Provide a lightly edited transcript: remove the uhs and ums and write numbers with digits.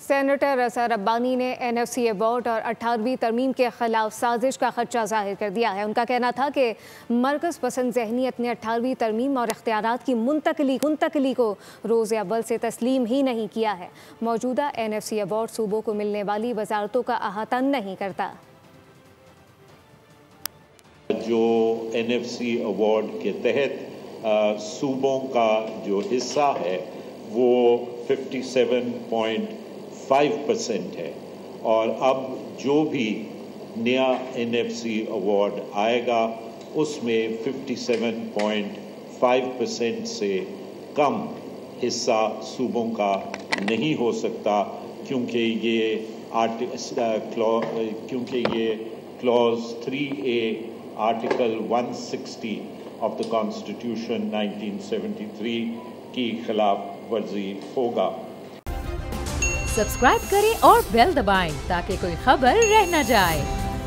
Senator Azhar ربانی نے NFC award اور 18ویں ترمیم کے خلاف سازش کا خدشہ ظاہر کر دیا ہے۔ ان کا کہنا تھا کہ مرکز پسند ذہنیت نے 18ویں ترمیم اور اختیارات کی منتقلی کو روز اول سے تسلیم ہی نہیں کیا ہے۔ موجودہ NFC ایوارڈ صوبوں کو ملنے والی وزارتوں کا احاطہ نہیں کرتا۔ جو NFC ایوارڈ کے تحت صوبوں کا جو حصہ ہے وہ 57.5% ہے، اور اب جو بھی نیا NFC ایوارڈ آئے گا اس میں 57.5% سے کم حصہ صوبوں کا نہیں ہو سکتا، کیونکہ یہ clause 3A article 160 of the constitution 1973 کی خلاف ورزی ہوگا۔ سبسکرائب کریں اور بیل دبائیں تاکہ کوئی خبر رہ نہ جائے۔